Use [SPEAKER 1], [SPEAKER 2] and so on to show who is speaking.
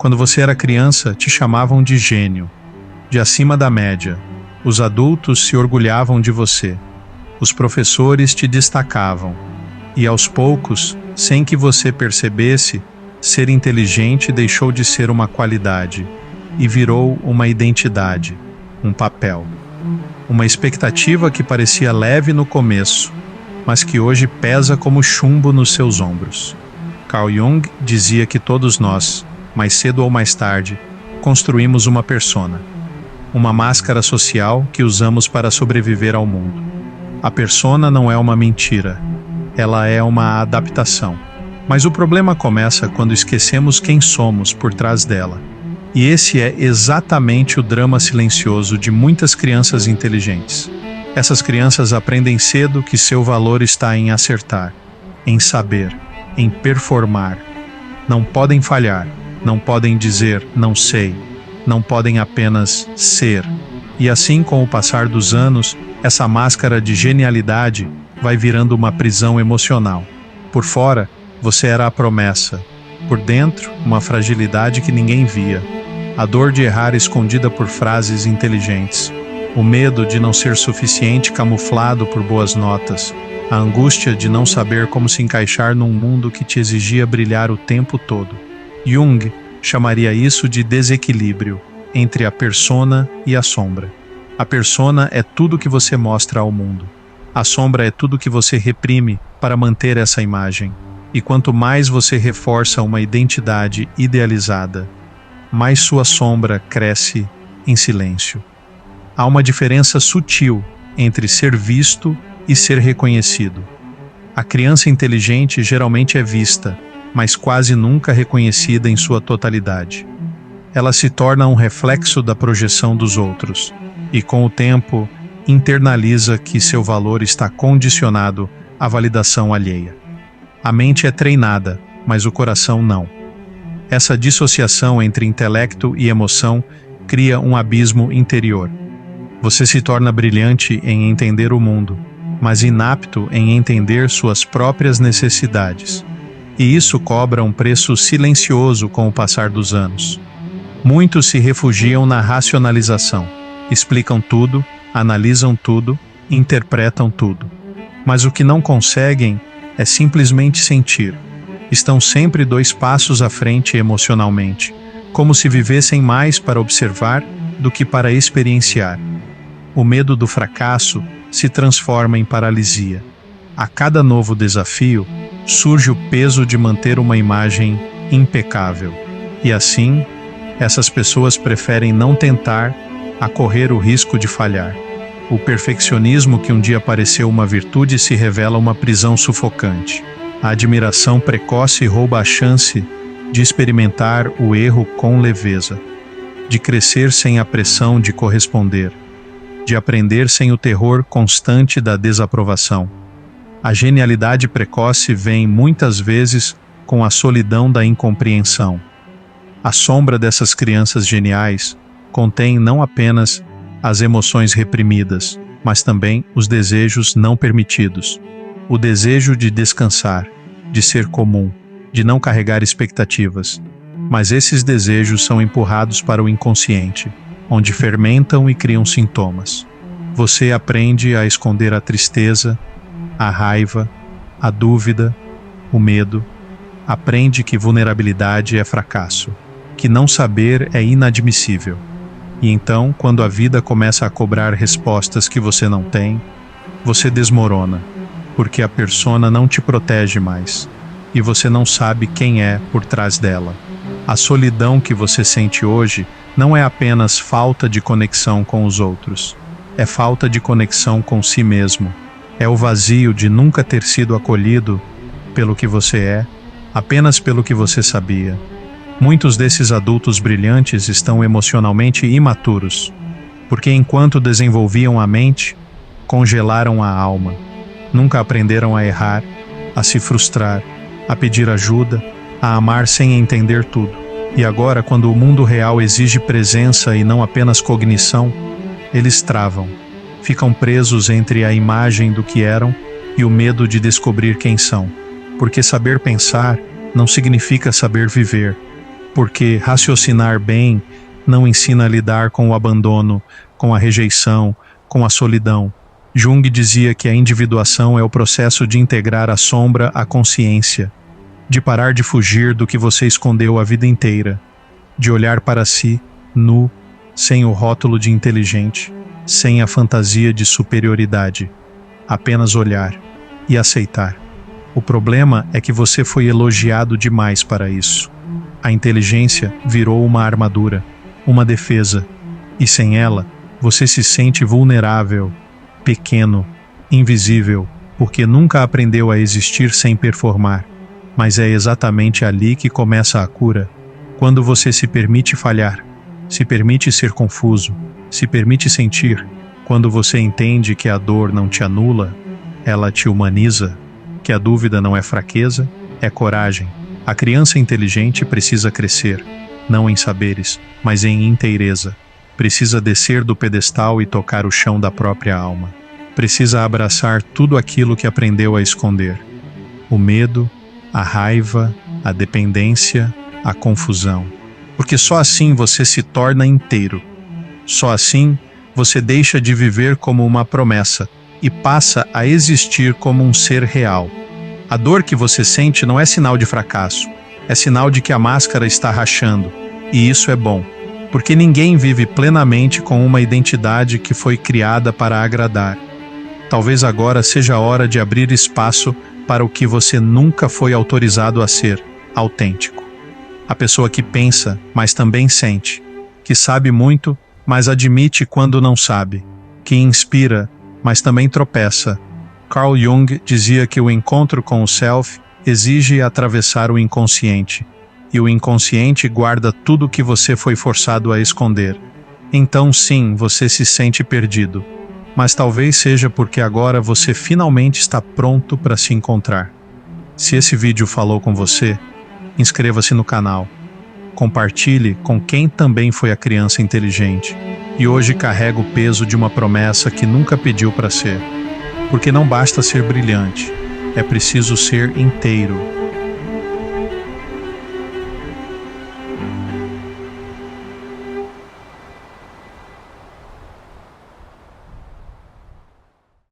[SPEAKER 1] Quando você era criança, te chamavam de gênio, de acima da média. Os adultos se orgulhavam de você. Os professores te destacavam. E aos poucos, sem que você percebesse, ser inteligente deixou de ser uma qualidade e virou uma identidade, um papel. Uma expectativa que parecia leve no começo, mas que hoje pesa como chumbo nos seus ombros. Carl Jung dizia que todos nós, mais cedo ou mais tarde, construímos uma persona, uma máscara social que usamos para sobreviver ao mundo. A persona não é uma mentira, ela é uma adaptação. Mas o problema começa quando esquecemos quem somos por trás dela. E esse é exatamente o drama silencioso de muitas crianças inteligentes. Essas crianças aprendem cedo que seu valor está em acertar, em saber, em performar. Não podem falhar, não podem dizer não sei, não podem apenas ser. E assim, com o passar dos anos, essa máscara de genialidade vai virando uma prisão emocional. Por fora, você era a promessa. Por dentro, uma fragilidade que ninguém via. A dor de errar escondida por frases inteligentes. O medo de não ser suficiente camuflado por boas notas. A angústia de não saber como se encaixar num mundo que te exigia brilhar o tempo todo. Jung chamaria isso de desequilíbrio entre a persona e a sombra. A persona é tudo que você mostra ao mundo. A sombra é tudo que você reprime para manter essa imagem. E quanto mais você reforça uma identidade idealizada, mais sua sombra cresce em silêncio. Há uma diferença sutil entre ser visto e ser reconhecido. A criança inteligente geralmente é vista, mas quase nunca reconhecida em sua totalidade. Ela se torna um reflexo da projeção dos outros, e com o tempo, internaliza que seu valor está condicionado à validação alheia. A mente é treinada, mas o coração não. Essa dissociação entre intelecto e emoção cria um abismo interior. Você se torna brilhante em entender o mundo, mas inapto em entender suas próprias necessidades. E isso cobra um preço silencioso com o passar dos anos. Muitos se refugiam na racionalização, explicam tudo, analisam tudo, interpretam tudo. Mas o que não conseguem é simplesmente sentir. Estão sempre 2 passos à frente emocionalmente, como se vivessem mais para observar do que para experienciar. O medo do fracasso se transforma em paralisia. A cada novo desafio, surge o peso de manter uma imagem impecável. E assim, essas pessoas preferem não tentar a correr o risco de falhar. O perfeccionismo que um dia pareceu uma virtude se revela uma prisão sufocante. A admiração precoce rouba a chance de experimentar o erro com leveza, de crescer sem a pressão de corresponder, de aprender sem o terror constante da desaprovação. A genialidade precoce vem muitas vezes com a solidão da incompreensão. A sombra dessas crianças geniais contém não apenas as emoções reprimidas, mas também os desejos não permitidos. O desejo de descansar, de ser comum, de não carregar expectativas. Mas esses desejos são empurrados para o inconsciente, onde fermentam e criam sintomas. Você aprende a esconder a tristeza, a raiva, a dúvida, o medo. Aprende que vulnerabilidade é fracasso, que não saber é inadmissível. E então, quando a vida começa a cobrar respostas que você não tem, você desmorona, porque a persona não te protege mais, e você não sabe quem é por trás dela. A solidão que você sente hoje não é apenas falta de conexão com os outros, é falta de conexão com si mesmo. É o vazio de nunca ter sido acolhido pelo que você é, apenas pelo que você sabia. Muitos desses adultos brilhantes estão emocionalmente imaturos, porque enquanto desenvolviam a mente, congelaram a alma. Nunca aprenderam a errar, a se frustrar, a pedir ajuda, a amar sem entender tudo. E agora, quando o mundo real exige presença e não apenas cognição, eles travam. Ficam presos entre a imagem do que eram e o medo de descobrir quem são. Porque saber pensar não significa saber viver. Porque raciocinar bem não ensina a lidar com o abandono, com a rejeição, com a solidão. Jung dizia que a individuação é o processo de integrar a sombra à consciência, de parar de fugir do que você escondeu a vida inteira, de olhar para si, nu, sem o rótulo de inteligente, sem a fantasia de superioridade, apenas olhar e aceitar. O problema é que você foi elogiado demais para isso. A inteligência virou uma armadura, uma defesa, e sem ela, você se sente vulnerável, pequeno, invisível, porque nunca aprendeu a existir sem performar. Mas é exatamente ali que começa a cura, quando você se permite falhar, se permite ser confuso, se permite sentir, quando você entende que a dor não te anula, ela te humaniza, que a dúvida não é fraqueza, é coragem. A criança inteligente precisa crescer, não em saberes, mas em inteireza. Precisa descer do pedestal e tocar o chão da própria alma. Precisa abraçar tudo aquilo que aprendeu a esconder. O medo, a raiva, a dependência, a confusão. Porque só assim você se torna inteiro. Só assim você deixa de viver como uma promessa e passa a existir como um ser real. A dor que você sente não é sinal de fracasso, é sinal de que a máscara está rachando, e isso é bom, porque ninguém vive plenamente com uma identidade que foi criada para agradar. Talvez agora seja a hora de abrir espaço para o que você nunca foi autorizado a ser, autêntico. A pessoa que pensa, mas também sente, que sabe muito, mas admite quando não sabe, que inspira, mas também tropeça. Carl Jung dizia que o encontro com o self exige atravessar o inconsciente, e o inconsciente guarda tudo que você foi forçado a esconder. Então sim, você se sente perdido, mas talvez seja porque agora você finalmente está pronto para se encontrar. Se esse vídeo falou com você, inscreva-se no canal, compartilhe com quem também foi a criança inteligente e hoje carrega o peso de uma promessa que nunca pediu para ser. Porque não basta ser brilhante, é preciso ser inteiro.